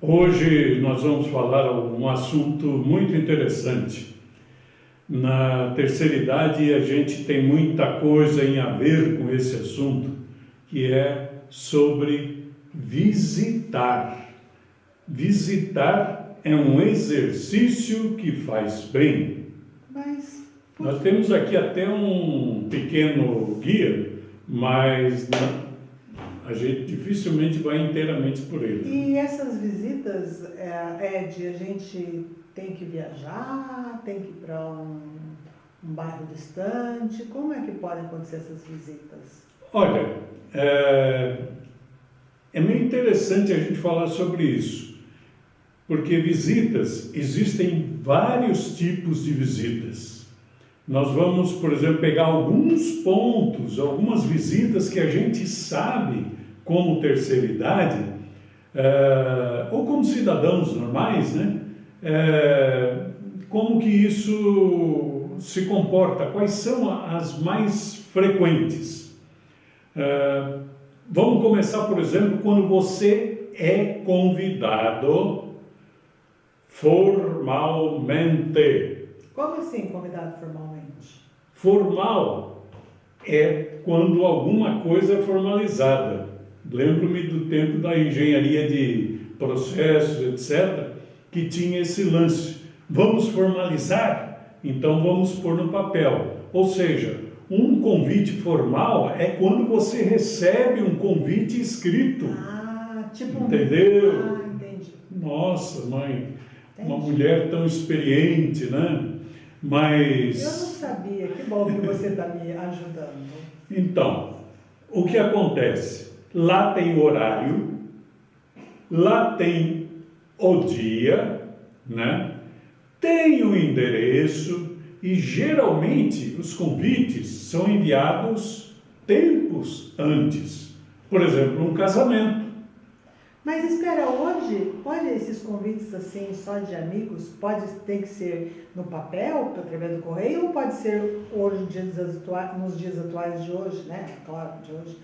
Hoje nós vamos falar um assunto muito interessante. Na terceira idade a gente tem muita coisa em a ver com esse assunto, que é sobre visitar. Visitar é um exercício que faz bem. Nós temos aqui até um pequeno guia, mas a gente dificilmente vai inteiramente por ele. E essas visitas, Ed, a gente tem que viajar, tem que ir para um bairro distante? Como é que podem acontecer essas visitas? Olha, é meio interessante a gente falar sobre isso, porque visitas, existem vários tipos de visitas. Nós vamos, por exemplo, pegar alguns pontos, algumas visitas que a gente sabe como terceira idade, ou como cidadãos normais, né? Como que isso se comporta, quais são as mais frequentes. Vamos começar, por exemplo, quando você é convidado formalmente. Como assim, convidado formalmente? Formal é quando alguma coisa é formalizada. Lembro-me do tempo da engenharia de processos, etc., que tinha esse lance. Vamos formalizar? Então vamos pôr no papel. Ou seja, um convite formal é quando você recebe um convite escrito. Tipo entendeu? Entendi. Nossa, mãe, uma mulher tão experiente, né? Mas... Eu não sabia, que bom que você está me ajudando. Então, o que acontece? Lá tem horário, lá tem o dia, né? Tem o endereço e geralmente os convites são enviados tempos antes. Por exemplo, um casamento. Mas espera, hoje, pode esses convites assim, só de amigos, tem que ser no papel, através do correio, ou pode ser hoje, nos dias atuais de hoje, né? Claro, de hoje,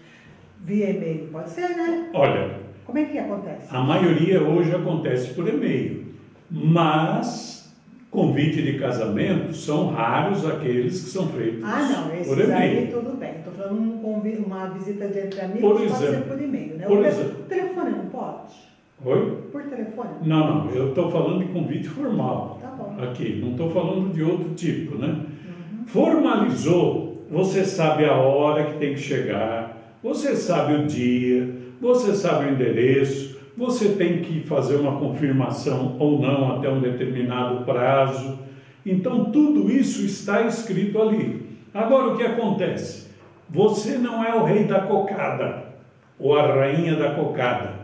via e-mail? Pode ser, né? Olha, como é que acontece? A maioria hoje acontece por e-mail, mas convite de casamento são raros aqueles que são feitos por e-mail. Esses aí tudo bem. Estou falando uma visita entre amigos, pode ser por e-mail, né? Por exemplo. Por telefone não pode? Oi? Por telefone? Não, eu estou falando de convite formal. Tá bom. Aqui, não estou falando de outro tipo, né? Formalizou, você sabe a hora que tem que chegar, você sabe o dia, você sabe o endereço, você tem que fazer uma confirmação ou não até um determinado prazo. Então, tudo isso está escrito ali. Agora, o que acontece? Você não é o rei da cocada, ou a rainha da cocada.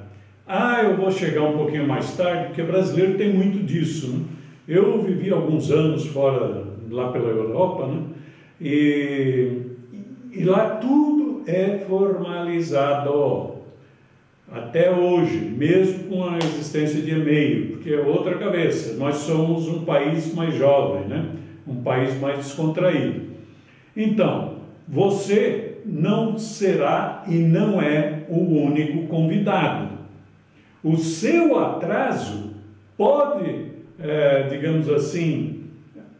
Eu vou chegar um pouquinho mais tarde, porque brasileiro tem muito disso, né? Eu vivi alguns anos fora, lá pela Europa, né? E lá tudo é formalizado. Até hoje, mesmo com a existência de e-mail, porque é outra cabeça. Nós somos um país mais jovem, né? Um país mais descontraído. Então, você não será e não é o único convidado. O seu atraso pode, digamos assim,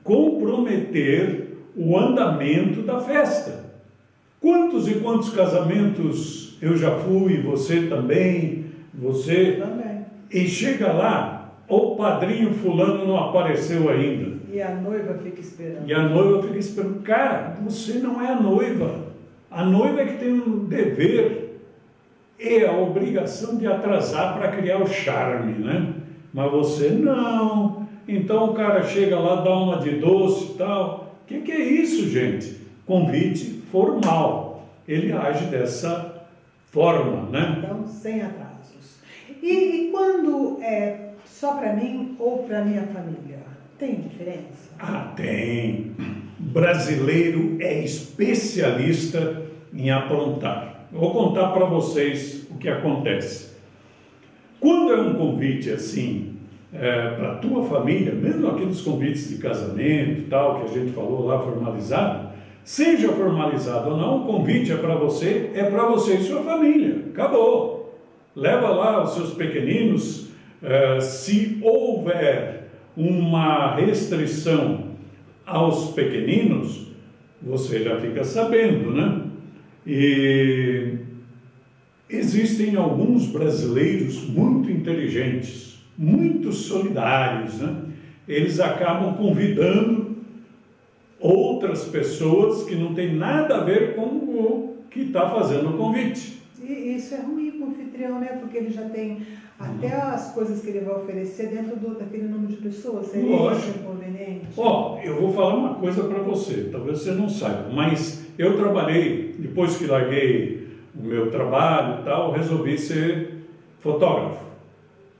comprometer o andamento da festa. Quantos e quantos casamentos eu já fui, você também, e chega lá, o padrinho fulano não apareceu ainda. E a noiva fica esperando. Cara, você não é a noiva. A noiva é que tem um dever e a obrigação de atrasar para criar o charme, né? Mas você não. Então o cara chega lá, dá uma de doce e tal. O que é isso, gente? Convite formal. Ele age dessa forma, né? Então, sem atrasos. E quando é só para mim ou para minha família? Tem diferença? Tem. Brasileiro é especialista em aprontar. Vou contar para vocês o que acontece. Quando é um convite assim, para a tua família, mesmo aqueles convites de casamento e tal, que a gente falou lá, formalizado, seja formalizado ou não, o convite é para você e sua família. Acabou. Leva lá os seus pequeninos, Se houver uma restrição aos pequeninos, você já fica sabendo, né? E existem alguns brasileiros muito inteligentes, muito solidários, né? Eles acabam convidando outras pessoas que não tem nada a ver com o que está fazendo o convite. E isso é ruim para o anfitrião, né? Porque ele já tem até as coisas que ele vai oferecer dentro daquele número de pessoas. Seria isso inconveniente? Eu vou falar uma coisa para você, talvez você não saiba, mas eu trabalhei, depois que larguei o meu trabalho e tal, resolvi ser fotógrafo.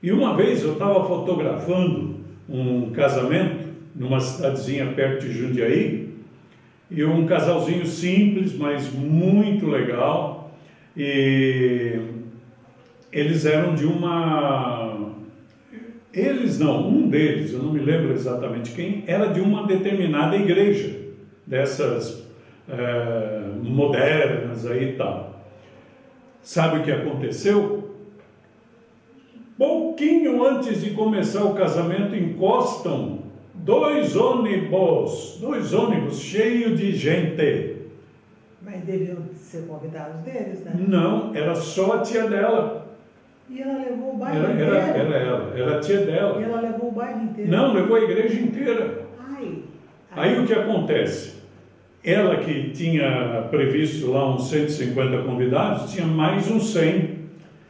E uma vez eu estava fotografando um casamento numa cidadezinha perto de Jundiaí, e um casalzinho simples, mas muito legal, e eles eram de uma... Eles não, um deles, eu não me lembro exatamente quem, era de uma determinada igreja, dessas modernas aí e tal. Sabe o que aconteceu? Pouquinho antes de começar o casamento, encostam dois ônibus cheios de gente. Mas deviam ser convidados deles, né? Não, era só a tia dela. E ela levou o bairro inteiro? Era a tia dela. E ela levou o bairro inteiro? Não, levou a igreja inteira. Aí o que acontece? Ela que tinha previsto lá uns 150 convidados, tinha mais uns 100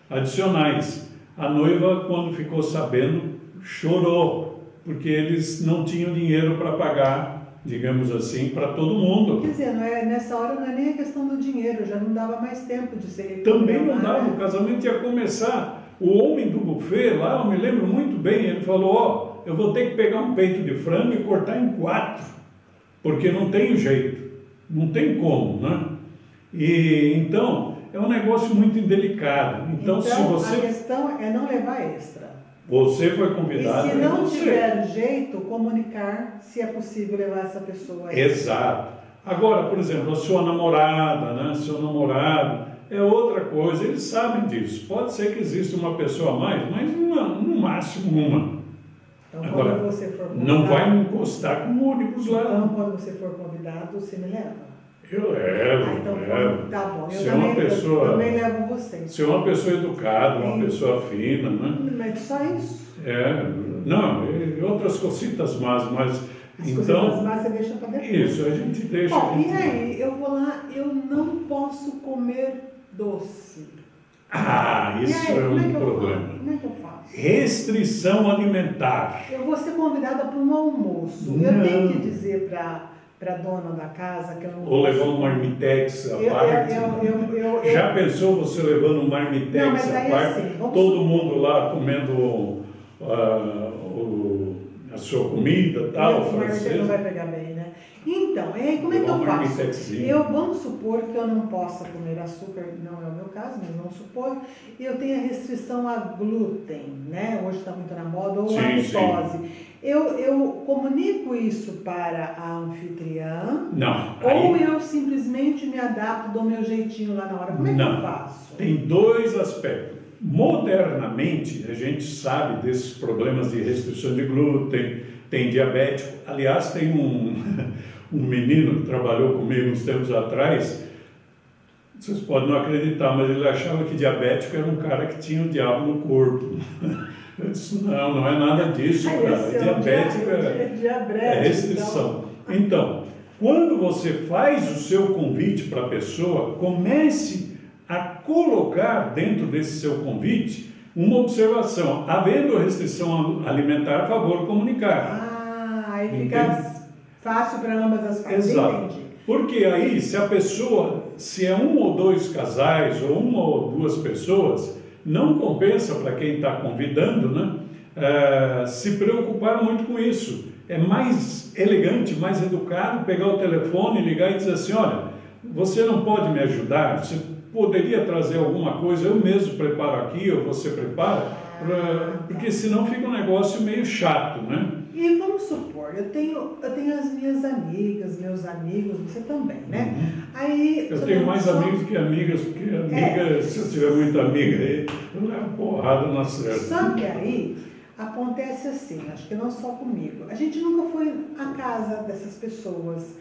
adicionais. A noiva, quando ficou sabendo, chorou, porque eles não tinham dinheiro para pagar, digamos assim, para todo mundo. Quer dizer, nessa hora não é nem a questão do dinheiro, já não dava mais tempo de ser... Também não dava, o casamento ia começar. O homem do buffet lá, eu me lembro muito bem, ele falou, eu vou ter que pegar um peito de frango e cortar em 4, porque não tem jeito, não tem como, né? E então, é um negócio muito indelicado. Então se você... a questão é não levar extra. Você foi convidado. E se não tiver jeito, comunicar se é possível levar essa pessoa aí. Exato. Agora, por exemplo, a sua namorada, né? Seu namorado, é outra coisa, eles sabem disso. Pode ser que exista uma pessoa a mais, mas no máximo uma. Então, agora, quando você for convidado, não vai me encostar com o ônibus lá. Então, quando você for convidado, você me leva? Eu levo, então, levo. Tá bom, eu também levo vocês. Ser uma pessoa educada, uma pessoa fina, né? Mas só isso? Não, e outras cositas más, mas... As então, cositas más você deixa para depois. Isso, a gente deixa... E aí, eu vou lá, eu não posso comer doce. Isso aí, é um problema. Como é que eu faço? Restrição alimentar. Eu vou ser convidada para um almoço. Não. Eu tenho que dizer para a dona da casa que eu não Ou levar um marmitex à parte. Já pensou você levando um marmitex à parte? Assim, todo mundo lá comendo a sua comida e tal, francês. Não vai pegar bem, né? Então, como é que eu faço? Vamos supor que eu não possa comer açúcar, não é o meu caso, mas vamos supor, eu tenho a restrição a glúten, né? Hoje está muito na moda, ou a lactose. Eu comunico isso para a anfitriã? Não. Ou eu simplesmente me adapto, dou meu jeitinho lá na hora? Como é que eu faço? Tem dois aspectos. Modernamente, a gente sabe desses problemas de restrição de glúten, tem diabético. Aliás, tem um menino que trabalhou comigo uns tempos atrás, vocês podem não acreditar, mas ele achava que diabético era um cara que tinha o diabo no corpo. Eu disse, não é nada disso, cara. Diabético é restrição. Então, quando você faz o seu convite para a pessoa, comece a colocar dentro desse seu convite uma observação. Havendo restrição alimentar, a favor comunicar. Aí fica fácil para ambas as partes. Exato. Entendi. Porque aí, se é um ou dois casais, ou uma ou duas pessoas, não compensa para quem está convidando, né, se preocupar muito com isso. É mais elegante, mais educado pegar o telefone, ligar e dizer assim, olha, você não pode me ajudar? Você poderia trazer alguma coisa? Eu mesmo preparo aqui, ou você prepara? porque senão fica um negócio meio chato, né? E vamos supor, eu tenho as minhas amigas, meus amigos, você também, né? Aí, Eu tenho mais amigos que amigas, porque amiga, se eu tiver muita amiga aí, eu levo porrada na certa. Só que aí acontece assim, acho que não só comigo. A gente nunca foi à casa dessas pessoas.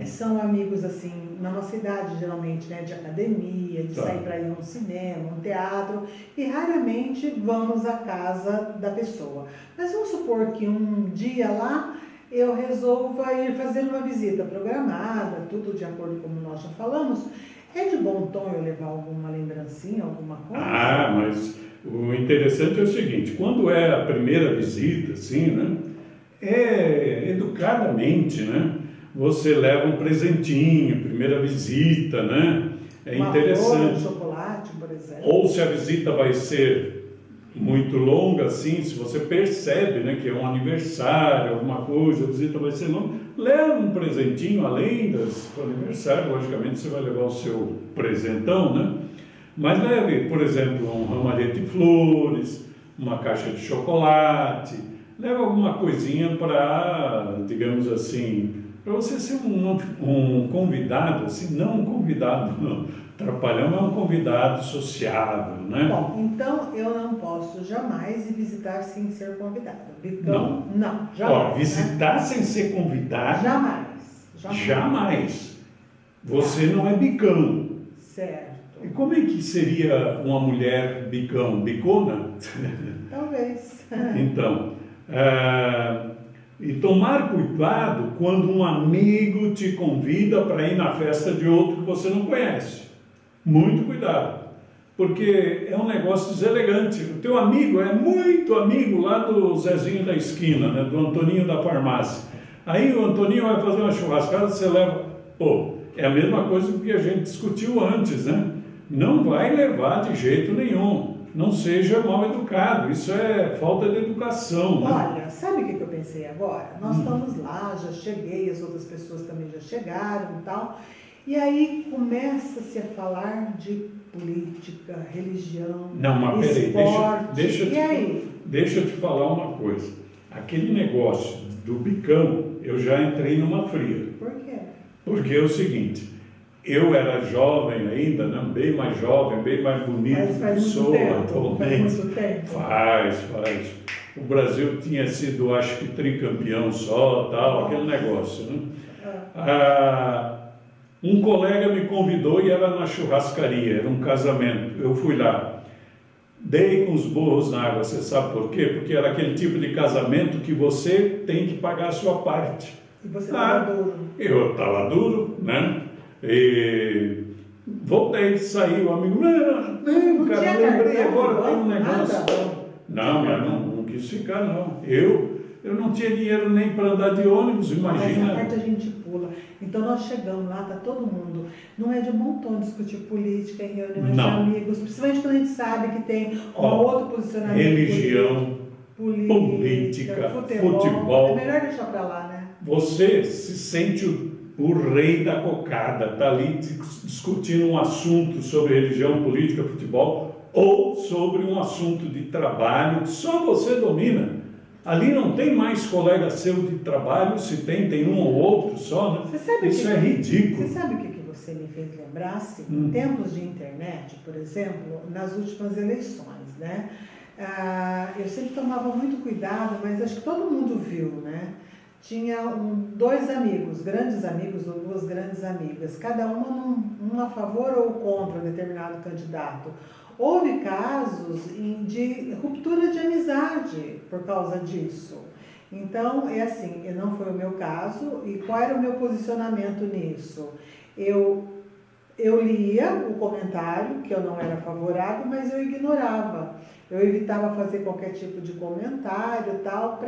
São amigos assim, na nossa idade geralmente, né? De academia, de sair para ir a um cinema, um teatro. E raramente vamos à casa da pessoa. Mas vamos supor que um dia lá eu resolva ir fazer uma visita programada, tudo de acordo com como nós já falamos. É de bom tom eu levar alguma lembrancinha, alguma coisa? Ah, mas o interessante é o seguinte, quando é a primeira visita, assim, né? Educadamente, né? Você leva um presentinho, primeira visita, né? É interessante. Uma flor, um chocolate, por exemplo. Ou se a visita vai ser muito longa, assim, se você percebe, né, que é um aniversário, alguma coisa, a visita vai ser longa, leva um presentinho, além do aniversário, logicamente você vai levar o seu presentão, né? Mas leve, por exemplo, um ramalhete de flores, uma caixa de chocolate, leve alguma coisinha para, digamos assim, para você ser um convidado, assim, não um convidado trapalhão, mas um convidado sociável, né? Bom, então eu não posso jamais ir visitar sem ser convidado. Então, não, jamais. Ó, visitar, né? Sem ser convidado? Jamais. Jamais. Você não é bicão. Certo. E como é que seria uma mulher bicão? Bicona? Talvez. Então, e tomar cuidado quando um amigo te convida para ir na festa de outro que você não conhece. Muito cuidado, porque é um negócio deselegante. O teu amigo é muito amigo lá do Zezinho da esquina, né? Do Antoninho da farmácia. Aí o Antoninho vai fazer uma churrascada, você leva... Pô, é a mesma coisa que a gente discutiu antes, né? Não vai levar de jeito nenhum. Não seja mal educado. Isso é falta de educação, né? Olha, sabe o que eu pensei agora? Nós estamos lá, já cheguei, as outras pessoas também já chegaram e tal. E aí começa-se a falar de política, religião, não, mas esporte. Peraí, deixa eu te falar uma coisa. Aquele negócio do bicão, eu já entrei numa fria. Por quê? Porque é o seguinte, eu era jovem ainda, né? Bem mais jovem, bem mais bonito do que sou atualmente. Faz muito tempo. Faz. O Brasil tinha sido, acho que, tricampeão só, tal, aquele negócio, né? Um colega me convidou e era na churrascaria, era um casamento. Eu fui lá, dei com os burros na água, você sabe por quê? Porque era aquele tipo de casamento que você tem que pagar a sua parte. E você estava duro? Eu estava duro, né? E voltei, saí, o amigo, não, cara, lembrei agora, tem um negócio. Não, mas não quis ficar, não. Eu não tinha dinheiro nem para andar de ônibus, imagina. Essa parte a gente pula. Então nós chegamos lá, tá todo mundo. Não é de bom tom discutir política em reuniões de amigos, principalmente quando a gente sabe que tem outro posicionamento. Religião, política, futebol. É melhor deixar para lá, né? Você se sente o rei da cocada, tá ali discutindo um assunto sobre religião, política, futebol, ou sobre um assunto de trabalho que só você domina. Ali não tem mais colega seu de trabalho, se tem um ou outro só, né? Isso é ridículo. Você sabe o que você me fez lembrar? Assim, em tempos de internet, por exemplo, nas últimas eleições, né? Eu sempre tomava muito cuidado, mas acho que todo mundo viu, né? Tinha dois amigos, grandes amigos ou duas grandes amigas, cada uma a favor ou contra determinado candidato. Houve casos de ruptura de amizade por causa disso. Então, é assim, não foi o meu caso. E qual era o meu posicionamento nisso? Eu lia o comentário, que eu não era favorável, mas eu ignorava. Eu evitava fazer qualquer tipo de comentário e tal,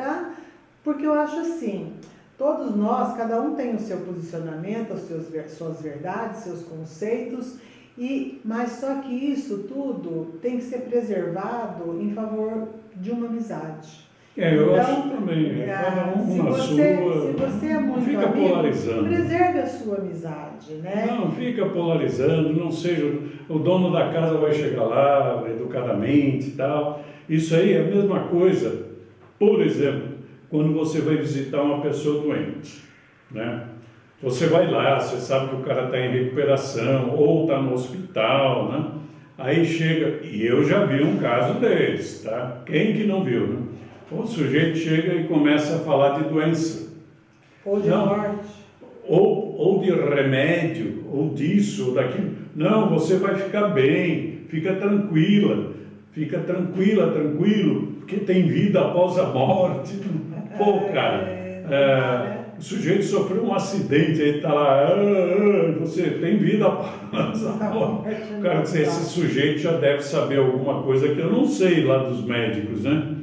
porque eu acho assim, todos nós, cada um tem o seu posicionamento, suas verdades, seus conceitos, mas só que isso tudo tem que ser preservado em favor de uma amizade. Eu acho também. Cada um na sua. Se você é muito fica amigo, polarizando. Preserve a sua amizade, né? Não, fica polarizando, não seja... O dono da casa vai chegar lá, educadamente e tal. Isso aí é a mesma coisa, por exemplo, quando você vai visitar uma pessoa doente, né? Você vai lá, você sabe que o cara está em recuperação ou está no hospital, né? Aí chega, e eu já vi um caso desse, tá? Quem que não viu, né? O sujeito chega e começa a falar de doença. Ou de morte. Ou de remédio, ou disso, ou daquilo. Não, você vai ficar bem, fica tranquilo, porque tem vida após a morte. Pô, cara, o sujeito sofreu um acidente, aí está lá, você tem vida após a morte. Cara, esse sujeito já deve saber alguma coisa que eu não sei lá dos médicos, né?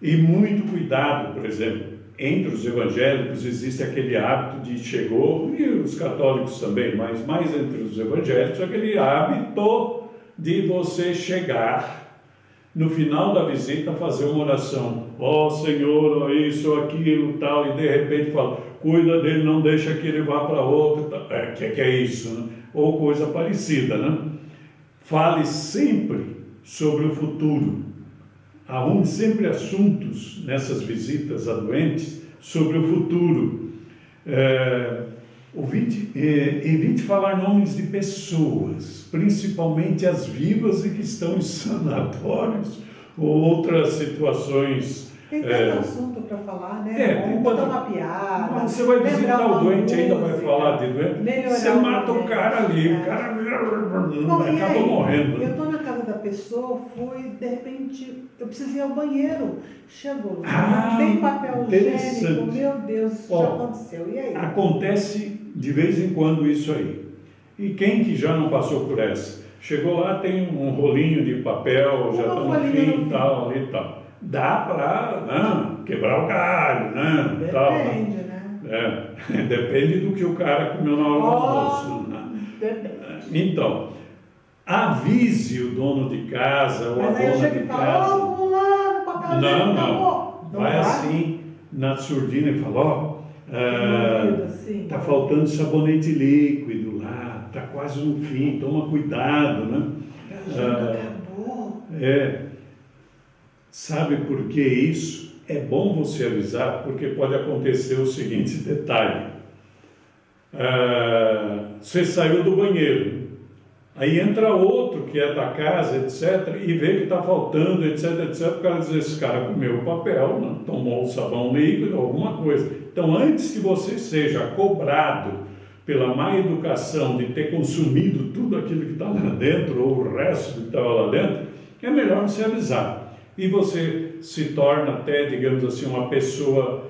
E muito cuidado, por exemplo, entre os evangélicos existe aquele hábito de chegou, e os católicos também, mas mais entre os evangélicos, aquele hábito de você chegar no final da visita fazer uma oração, ó Senhor, ó isso, ó aquilo, tal, e de repente fala, cuida dele, não deixa que ele vá para outro, tal. Que é isso, né? Ou coisa parecida, né? Fale sempre sobre o futuro. Arrume sempre assuntos nessas visitas a doentes sobre o futuro. Evite falar nomes de pessoas, principalmente as vivas e que estão em sanatórios ou outras situações. Tem tanto assunto para falar, né? Vamos botar uma piada. Mas você vai visitar o doente, ainda vai falar de doente. Você mata o cara ali, o cara acaba morrendo. Eu estou na casa da pessoa, fui, de repente, eu preciso ir ao banheiro. Chegou, não tem papel higiênico, meu Deus, isso já aconteceu. E aí? Acontece de vez em quando isso aí. E quem que já não passou por essa? Chegou lá, tem um rolinho de papel, já está no fim, tal, e tal. Dá para quebrar o galho, né? Depende, né? Depende do que o cara comeu na hora do almoço. Né? Então, avise o dono de casa ou a dona de casa. Vamos lá, no papel não. Vai assim na surdina e fala, tá faltando sabonete líquido lá, tá quase no fim, toma cuidado, né? Acabou. Sabe por que isso? É bom você avisar, porque pode acontecer o seguinte detalhe. Você saiu do banheiro, aí entra outro que é da casa, etc., e vê que está faltando, etc., o cara diz, esse cara comeu o papel, né? Tomou o sabão líquido, alguma coisa. Então, antes que você seja cobrado pela má educação de ter consumido tudo aquilo que está lá dentro, ou o resto que estava lá dentro, é melhor você avisar. E você se torna até, digamos assim, uma pessoa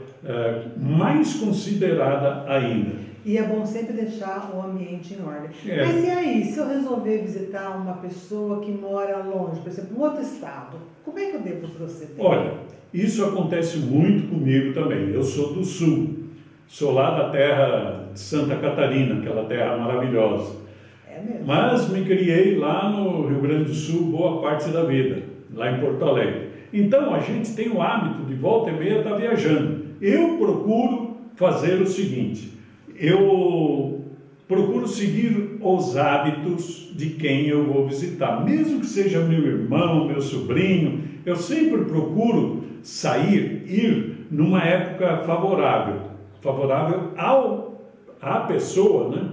mais considerada ainda. E é bom sempre deixar o ambiente em ordem. Mas e aí, se eu resolver visitar uma pessoa que mora longe, por exemplo, em outro estado, como é que eu devo proceder? Olha, isso acontece muito comigo também. Eu sou do sul, sou lá da terra de Santa Catarina, aquela terra maravilhosa. É mesmo? Mas me criei lá no Rio Grande do Sul boa parte da vida, lá em Porto Alegre. Então, a gente tem o hábito de volta e meia estar viajando. Eu procuro fazer o seguinte, eu procuro seguir os hábitos de quem eu vou visitar, mesmo que seja meu irmão, meu sobrinho, eu sempre procuro ir numa época favorável à pessoa, né?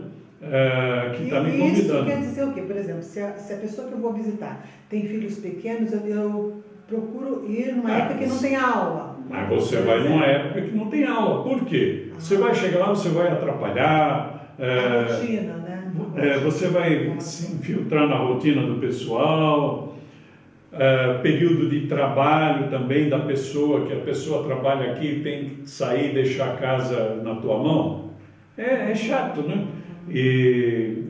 Que está me convidando. Isso quer dizer o quê? Por exemplo, se a pessoa que eu vou visitar tem filhos pequenos, eu procuro ir numa época que não tem aula. Mas você vai numa época que não tem aula. Por quê? Você vai chegar lá, você vai atrapalhar. A rotina, né? Você vai se infiltrar na rotina do pessoal. Período de trabalho também da pessoa, que a pessoa trabalha aqui, tem que sair e deixar a casa na tua mão. É chato, né?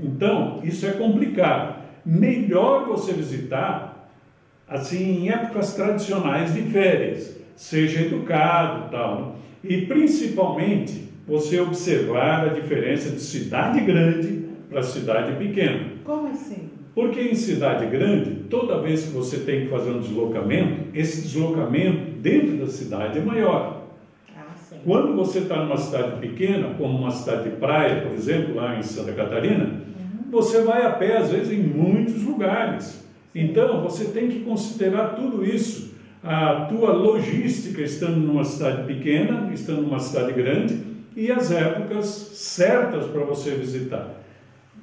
Então, isso é complicado. Melhor você visitar assim, em épocas tradicionais de férias, seja educado e tal, né? E principalmente você observar a diferença de cidade grande para cidade pequena. Como assim? Porque em cidade grande, toda vez que você tem que fazer um deslocamento, esse deslocamento dentro da cidade é maior. Quando você está numa cidade pequena, como uma cidade de praia, por exemplo, lá em Santa Catarina, você vai a pé, às vezes, em muitos lugares. Então, você tem que considerar tudo isso. a tua logística estando numa cidade pequena, estando numa cidade grande, e as épocas certas para você visitar.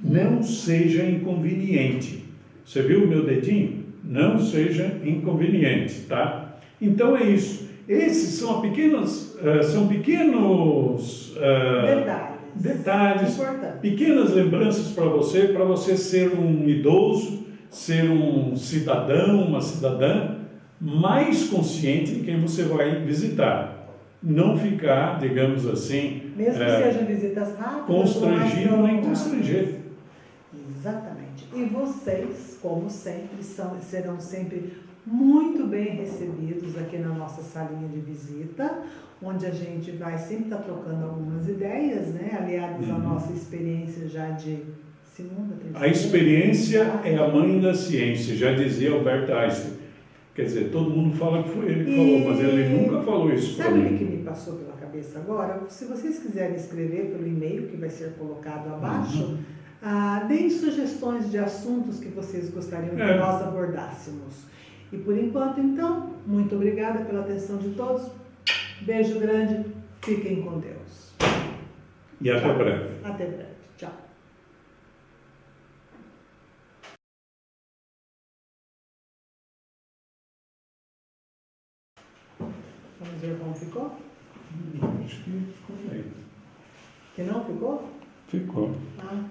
Não seja inconveniente. Você viu o meu dedinho? Não seja inconveniente, tá? Então é isso. Esses são pequenos detalhes, pequenas lembranças para você ser um idoso, ser um cidadão, uma cidadã mais consciente de quem você vai visitar. Não ficar, digamos assim, mesmo que sejam visitas rápidas, constrangido nem constrangido. Exatamente. E vocês, como sempre, serão sempre muito bem recebidos aqui na nossa salinha de visita, onde a gente vai sempre estar trocando algumas ideias, né? Aliados à nossa experiência já de segunda, terceira. A experiência é a mãe da ciência, já dizia Albert Einstein. Quer dizer, todo mundo fala que foi ele que falou, mas ele nunca falou isso para mim. Sabe o que me passou pela cabeça agora? Se vocês quiserem escrever pelo e-mail que vai ser colocado abaixo, deem sugestões de assuntos que vocês gostariam que nós abordássemos. E por enquanto, então, muito obrigada pela atenção de todos. Beijo grande, fiquem com Deus. E até breve. Até breve. Tchau. Vamos ver como ficou? Acho que ficou bem. Que não ficou? Ficou. Ah.